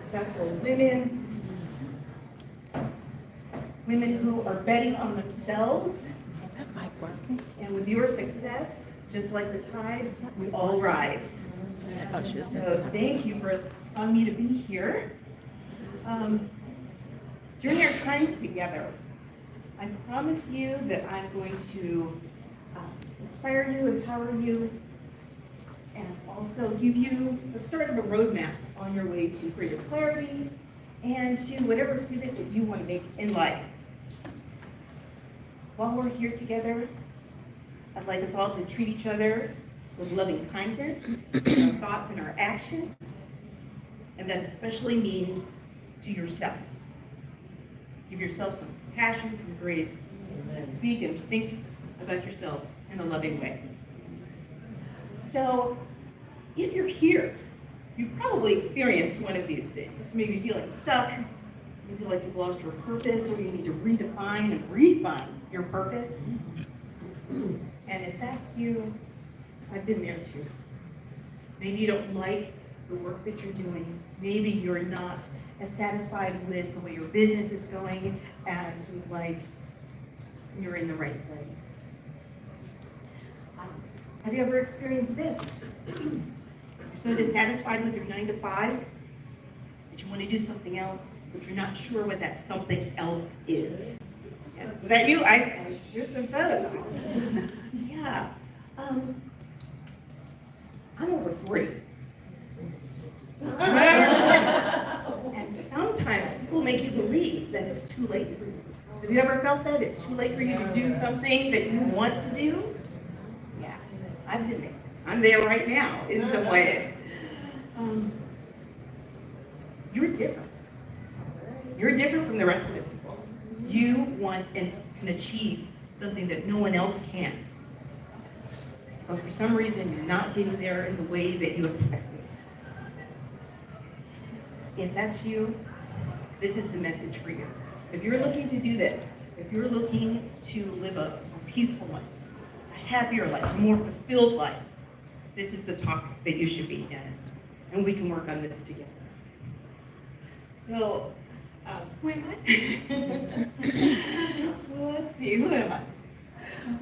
successful women, women who are betting on themselves. Is that mic working? And with your success, just like the tide, we all rise. Oh, she just So thank you for allowing me to be here. During our time together, I promise you that I'm going to inspire you, empower you, and also give you the start of a roadmap on your way to greater clarity and to whatever pivot that you want to make in life. While we're here together, I'd like us all to treat each other with loving kindness in our thoughts and our actions, and that especially means to yourself. Give yourself some passion, some grace, and speak and think about yourself in a loving way. So, if you're here, you've probably experienced one of these things. Maybe feeling stuck, maybe like you've lost your purpose, or you need to redefine and refine your purpose. And if that's you, I've been there too. Maybe you don't like the work that you're doing. Maybe you're not as satisfied with the way your business is going as you'd like. You're in the right place. Have you ever experienced this? You're so dissatisfied with your 9 to 5 that you want to do something else, but you're not sure what that something else is. Yes. Is that you? Here's some photos. Yeah. I'm over 40. And sometimes people make you believe that it's too late for you. Have you ever felt that? It's too late for you to do something that you want to do? Yeah, I've been there. I'm there right now in some ways. You're different. You're different from the rest of the people. You want and can achieve something that no one else can. But for some reason, you're not getting there in the way that you expected. If that's you, this is the message for you. If you're looking to do this, if you're looking to live a peaceful life, a happier life, a more fulfilled life, this is the talk that you should be in. And we can work on this together. So, who am I? So let's see, who am I?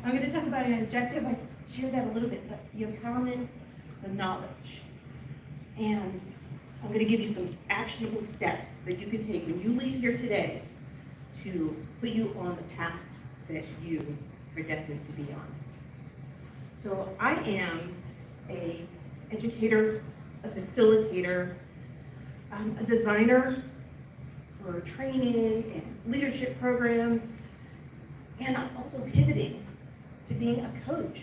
I'm going to talk about an objective. I shared that a little bit, but the empowerment, the knowledge. And I'm going to give you some actionable steps that you can take when you leave here today to put you on the path that you are destined to be on. So I am an educator, a facilitator, a designer for training and leadership programs, and I'm also pivoting to being a coach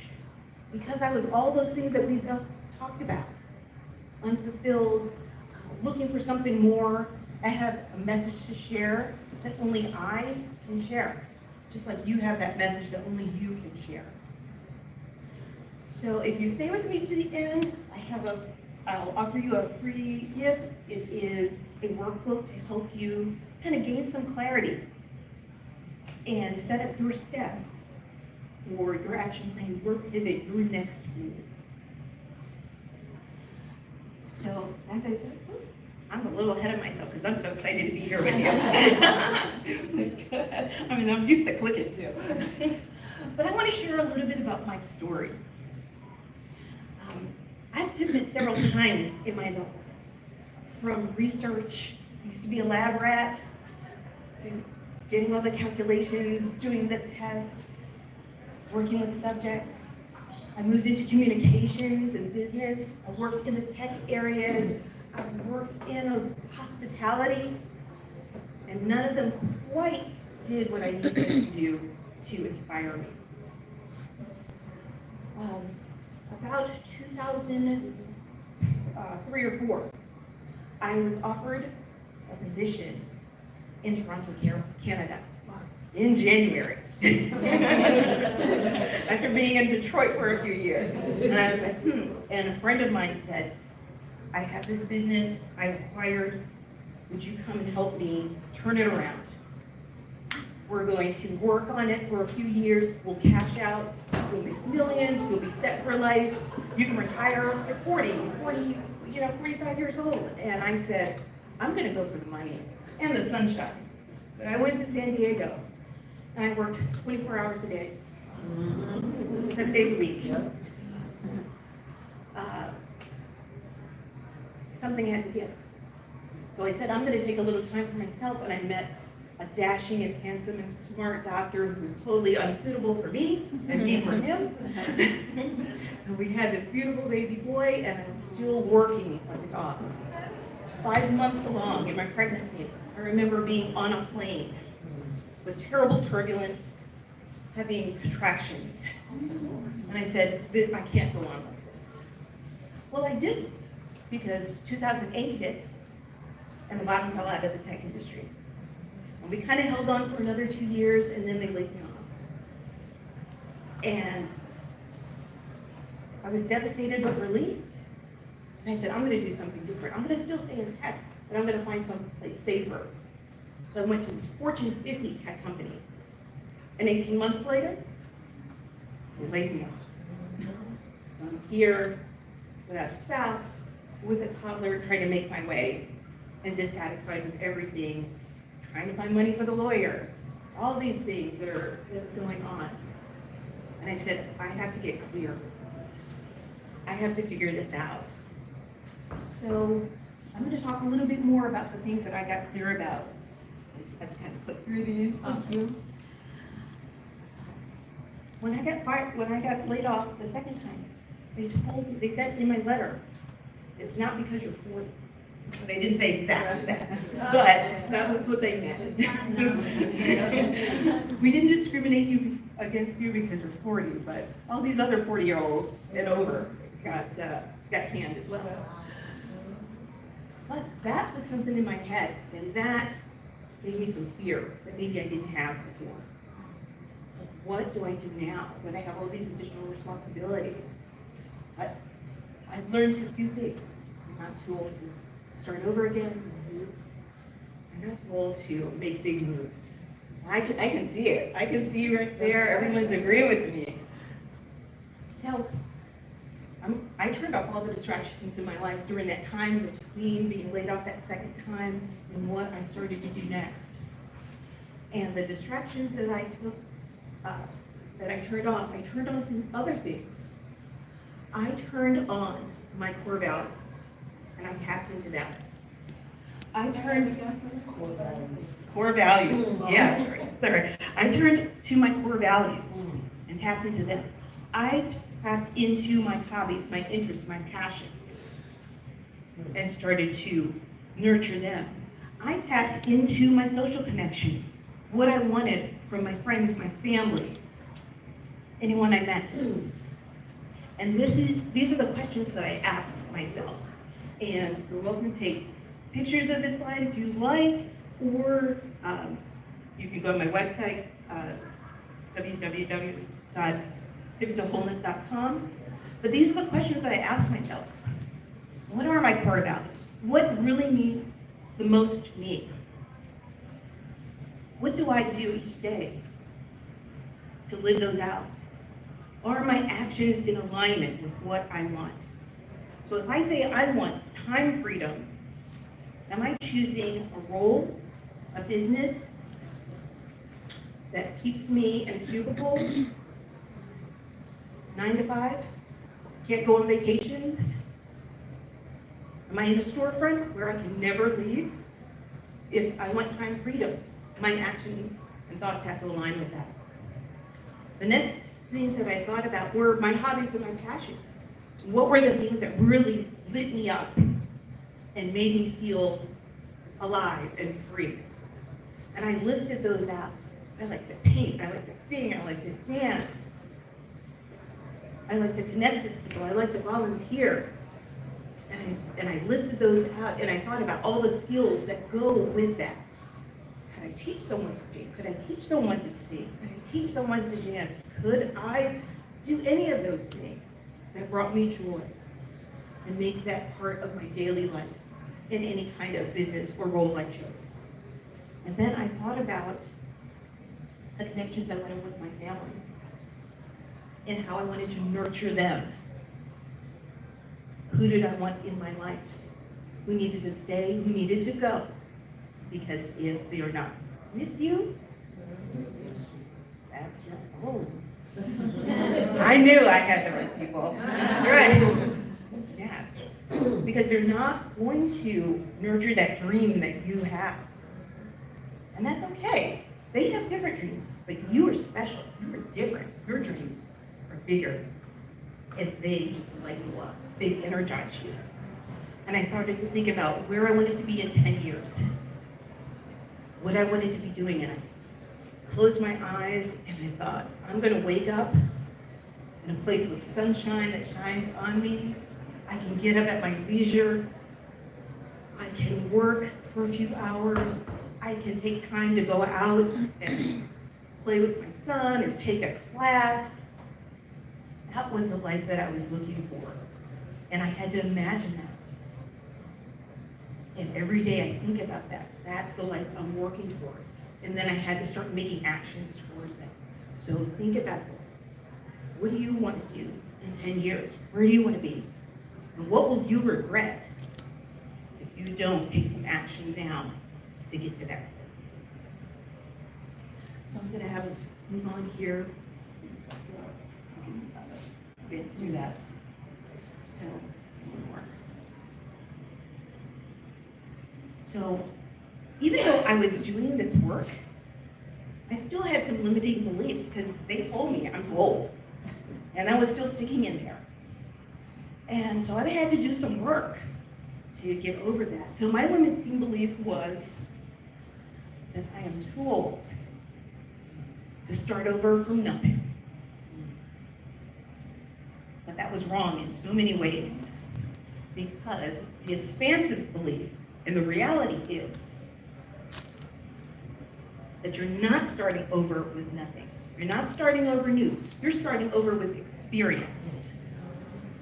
because I was all those things that we've just talked about. Unfulfilled, looking for something more. I have a message to share that only I can share, just like you have that message that only you can share. So if you stay with me to the end, I'll offer you a free gift. It is a workbook to help you kind of gain some clarity and set up your steps for your action plan, your pivot, your next move. So as I said, I'm a little ahead of myself because I'm so excited to be here with you. It's good. I mean, I'm used to clicking too. But I want to share a little bit about my story. I've pivoted several times in my adult life. From research, I used to be a lab rat, to getting all the calculations, doing the test, working with subjects. I moved into communications and business. I worked in the tech areas. I worked in hospitality, and none of them quite did what I needed to do to inspire me. About 2003 or 4, I was offered a position in Toronto, Canada, in January. After being in Detroit for a few years. And I was like, And a friend of mine said, I have this business I acquired. Would you come and help me turn it around? We're going to work on it for a few years. We'll cash out. We'll make millions. We'll be set for life. You can retire at 45 years old. And I said, I'm gonna go for the money and the sunshine. So I went to San Diego, and I worked 24 hours a day, 7 days a week. Something had to give. So I said, I'm gonna take a little time for myself, and I met a dashing and handsome and smart doctor who was totally unsuitable for me, and me for him. And we had this beautiful baby boy, and I'm still working like a dog. 5 months along in my pregnancy, I remember being on a plane with terrible turbulence, having contractions. And I said, I can't go on like this. Well, I didn't, because 2008 hit, and the bottom fell out of the tech industry. And we kind of held on for another 2 years, and then they laid me off. And I was devastated but relieved. And I said, I'm going to do something different. I'm going to still stay in tech, but I'm going to find someplace safer. So I went to this Fortune 50 tech company. And 18 months later, they laid me off. So I'm here without a spouse, with a toddler, trying to make my way, and dissatisfied with everything, trying to find money for the lawyer, all these things that are going on. And I said, I have to get clear. I have to figure this out. So I'm going to talk a little bit more about the things that I got clear about. I have to kind of click through these. Thank you. When I got laid off the second time, they said in my letter, it's not because you're 40. They didn't say exactly that, but that was what they meant. We didn't discriminate against you because you're 40, but all these other 40-year-olds and over got canned as well. But that put something in my head, and that gave me some fear that maybe I didn't have before. So what do I do now when I have all these additional responsibilities? I've learned a few things. I'm not too old to start over again. I'm not too old to make big moves. I can see it. I can see you right there. Everyone's agreeing with me. So I turned off all the distractions in my life during that time between being laid off that second time and what I started to do next. And the distractions that I took, that I turned off, I turned on some other things. I turned on my core values, and I tapped into that. I turned core values. Yeah, sorry. I turned to my core values and tapped into them. I tapped into my hobbies, my interests, my passions, and started to nurture them. I tapped into my social connections, what I wanted from my friends, my family, anyone I met. And these are the questions that I asked myself. And you're welcome to take pictures of this slide if you like, or you can go to my website, www.pivottoWholeness.com. But these are the questions that I asked myself. What are my core values? What really means the most to me? What do I do each day to live those out? Are my actions in alignment with what I want? So if I say I want time freedom, am I choosing a role, a business that keeps me in a cubicle, 9 to 5, can't go on vacations? Am I in a storefront where I can never leave? If I want time freedom, my actions and thoughts have to align with that. The next things that I thought about were my hobbies and my passions. What were the things that really lit me up and made me feel alive and free? And I listed those out. I like to paint, I like to sing, I like to dance. I like to connect with people, I like to volunteer. And I listed those out, and I thought about all the skills that go with that. Could I teach someone to paint? Could I teach someone to sing? Could I teach someone to dance? Could I do any of those things that brought me joy and make that part of my daily life in any kind of business or role I chose? And then I thought about the connections I wanted with my family and how I wanted to nurture them. Who did I want in my life? who needed to stay, who needed to go. Because if they are not with you, that's your home. I knew I had the right people. That's right. Yes. Because they're not going to nurture that dream that you have. And that's okay. They have different dreams, but you are special. You are different. Your dreams are bigger. And they just light you up. They energize you. And I started to think about where I wanted to be in 10 years. What I wanted to be doing. And I closed my eyes and I thought, I'm going to wake up in a place with sunshine that shines on me. I can get up at my leisure. I can work for a few hours. I can take time to go out and play with my son or take a class. That was the life that I was looking for. And I had to imagine that. And every day I think about that. That's the life I'm working towards. And then I had to start making actions towards that. So think about this. What do you want to do in 10 years? Where do you want to be? And what will you regret if you don't take some action now to get to that place? So I'm going to have us move on here. Advance through that. So, one more. So, even though I was doing this work, I still had some limiting beliefs because they told me I'm too old. And I was still sticking in there. And so I had to do some work to get over that. So my limiting belief was that I am too old to start over from nothing. But that was wrong in so many ways, because the expansive belief and the reality is that you're not starting over with nothing. You're not starting over new. You're starting over with experience.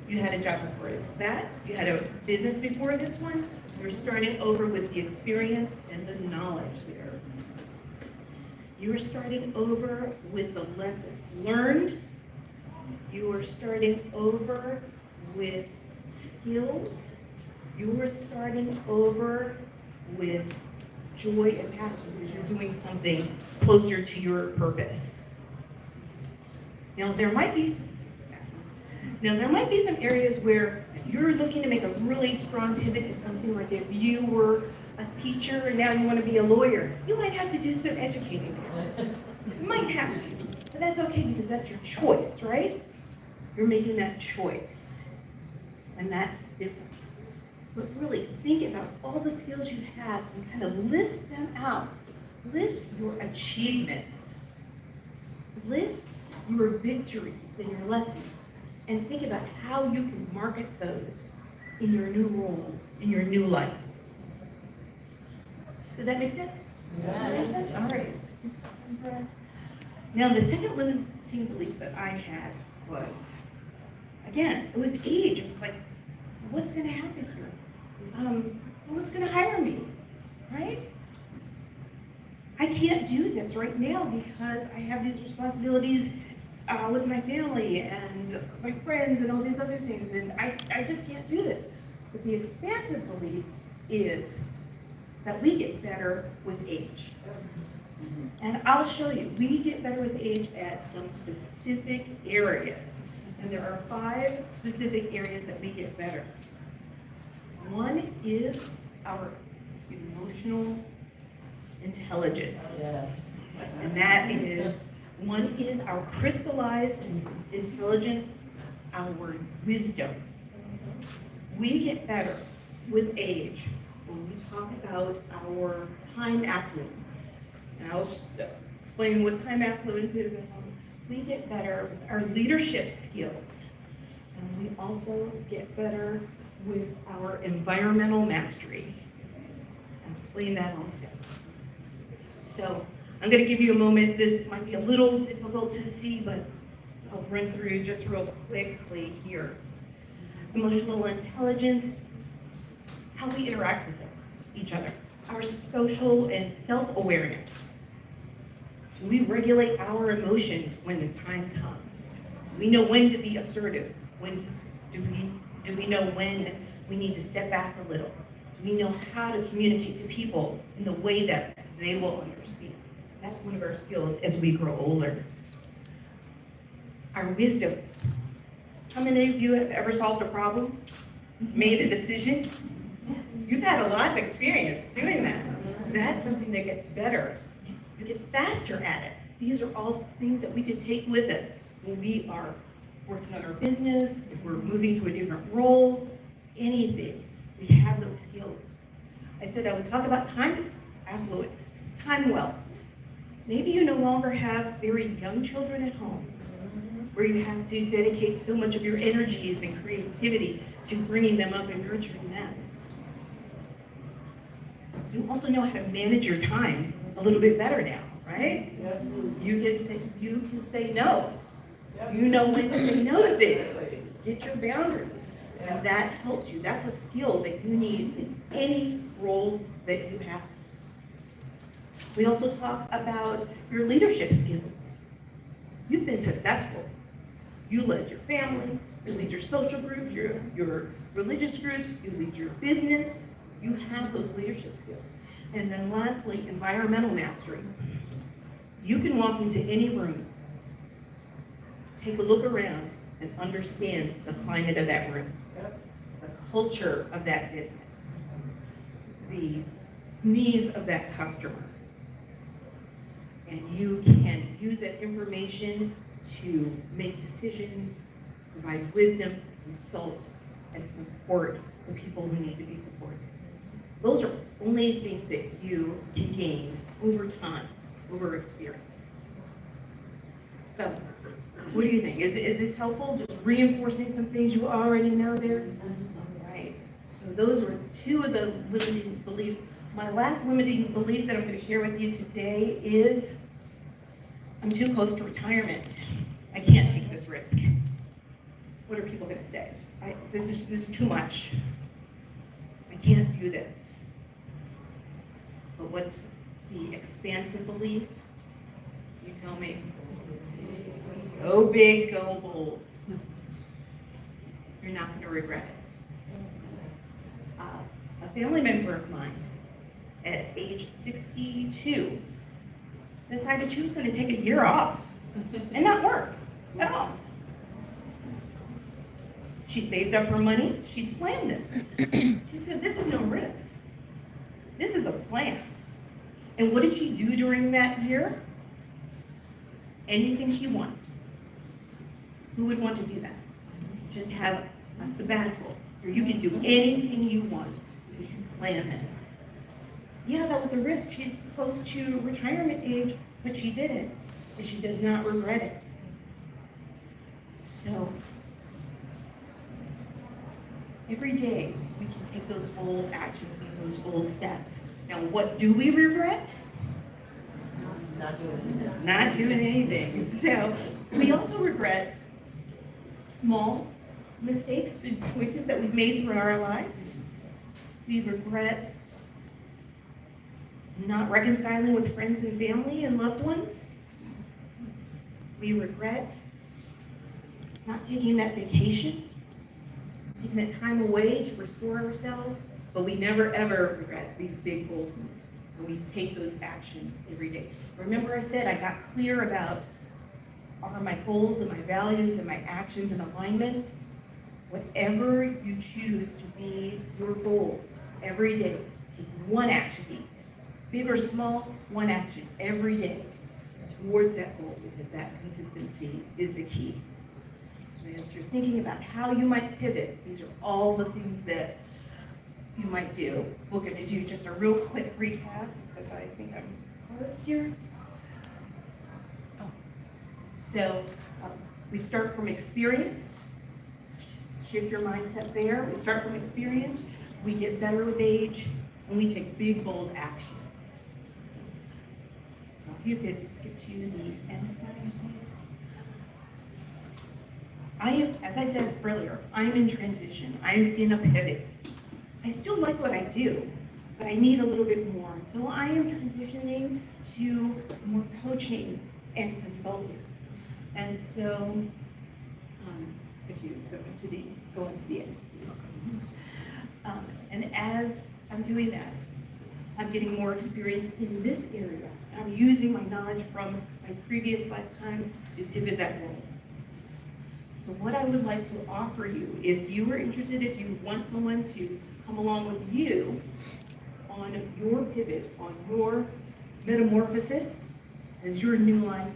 You had a job before that. You had a business before this one. You're starting over with the experience and the knowledge there. You are starting over with the lessons learned. You are starting over with skills. You are starting over with joy and passion because you're doing something closer to your purpose. Now there might be some areas where you're looking to make a really strong pivot to something, like if you were a teacher and now you want to be a lawyer. You might have to do some educating there. You might have to, but that's okay because that's your choice, right? You're making that choice, and that's different. But really think about all the skills you have and kind of list them out. List your achievements. List your victories and your lessons. And think about how you can market those in your new role, in your new life. Does that make sense? Yes. All right. Now, the second limiting belief that I had was, again, it was age. It was like, what's going to happen here? Who's going to hire me, right? I can't do this right now because I have these responsibilities with my family and my friends and all these other things, and I just can't do this. But the expansive belief is that we get better with age. And I'll show you, we get better with age at some specific areas. And there are 5 specific areas that we get better. One is our emotional intelligence. Yes. And that is, one is our crystallized intelligence, our wisdom. We get better with age when we talk about our time affluence. And I'll explain what time affluence is. And we get better with our leadership skills. And we also get better with our environmental mastery. I'll explain that also. So I'm going to give you a moment. This might be a little difficult to see, but I'll run through just real quickly here. Emotional intelligence, how we interact with each other. Our social and self-awareness. We regulate our emotions when the time comes. We know when to be assertive. When do we know when we need to step back a little? We know how to communicate to people in the way that they will understand. That's one of our skills as we grow older. Our wisdom. How many of you have ever solved a problem? Made a decision? You've had a lot of experience doing that. That's something that gets better. You get faster at it. These are all things that we could take with us when we are working on our business, if we're moving to a different role, anything. We have those skills. I said I would talk about time affluence, time wealth. Maybe you no longer have very young children at home, where you have to dedicate so much of your energies and creativity to bringing them up and nurturing them. You also know how to manage your time a little bit better now, right? Yep. You can say no. You know when to say no to things. Get your boundaries. And that helps you. That's a skill that you need in any role that you have. We also talk about your leadership skills. You've been successful. You led your family, you lead your social groups, your religious groups, you lead your business. You have those leadership skills. And then lastly, environmental mastery. You can walk into any room, take a look around, and understand the climate of that room, the culture of that business, the needs of that customer. And you can use that information to make decisions, provide wisdom, consult, and support the people who need to be supported. Those are only things that you can gain over time, over experience. So, what do you think? Is this helpful? Just reinforcing some things you already know there? Right. So those were two of the limiting beliefs. My last limiting belief that I'm going to share with you today is I'm too close to retirement. I can't take this risk. What are people going to say? This is too much. I can't do this. But what's the expansive belief? You tell me. Go big, go bold. You're not going to regret it. A family member of mine at age 62 decided she was going to take a year off and not work at all. She saved up her money. She planned this. She said, this is no risk. This is a plan. And what did she do during that year? Anything she wanted. Who would want to do that? Just have a sabbatical where you can do anything you want because you plan this. Yeah, that was a risk. She's close to retirement age, but she did it, and she does not regret it. So, every day we can take those bold actions, make those bold steps. Now, what do we regret? Not doing anything. So, we also regret small mistakes and choices that we've made throughout our lives. We regret not reconciling with friends and family and loved ones. We regret not taking that vacation, taking that time away to restore ourselves, but we never ever regret these big bold moves. And we take those actions every day. Remember I said I got clear about are my goals and my values and my actions in alignment? Whatever you choose to be your goal every day, take one action, big or small, one action every day towards that goal, because that consistency is the key. So as you're thinking about how you might pivot, these are all the things that you might do. We're going to do just a real quick recap because I think I'm close here. So we start from experience. Shift your mindset there. We start from experience. We get better with age, and we take big, bold actions. If you could skip to the end of that, please. As I said earlier, I'm in transition. I'm in a pivot. I still like what I do, but I need a little bit more. So I am transitioning to more coaching and consulting. And so, if you go into the end. And as I'm doing that. I'm getting more experience in this area. I'm using my knowledge from my previous lifetime to pivot that role. So what I would like to offer you, if you are interested, if you want someone to come along with you on your pivot, on your metamorphosis as your new life,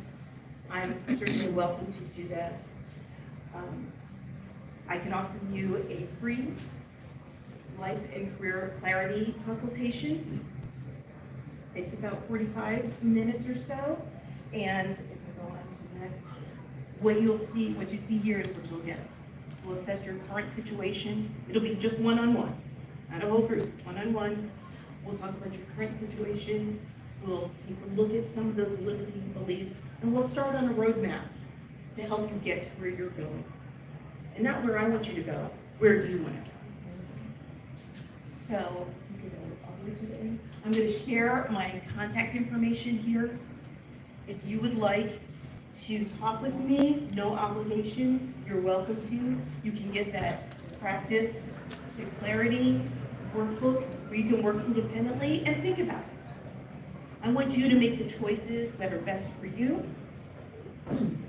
I'm certainly welcome to do that. I can offer you a free life and career clarity consultation. Takes about 45 minutes or so. And if I go on to the next, what you see here is what you'll get. We'll assess your current situation. It'll be just one-on-one, not a whole group, one-on-one. We'll talk about your current situation. We'll take a look at some of those limiting beliefs, and we'll start on a roadmap to help you get to where you're going. And not where I want you to go, where you want to go. So, you can go all the way to the end. I'm going to share my contact information here. If you would like to talk with me, no obligation, you're welcome to. You can get that practice to clarity workbook where you can work independently and think about it. I want you to make the choices that are best for you. And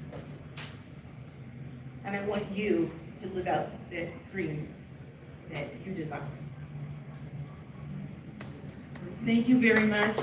I want you to live out the dreams that you desire. Thank you very much.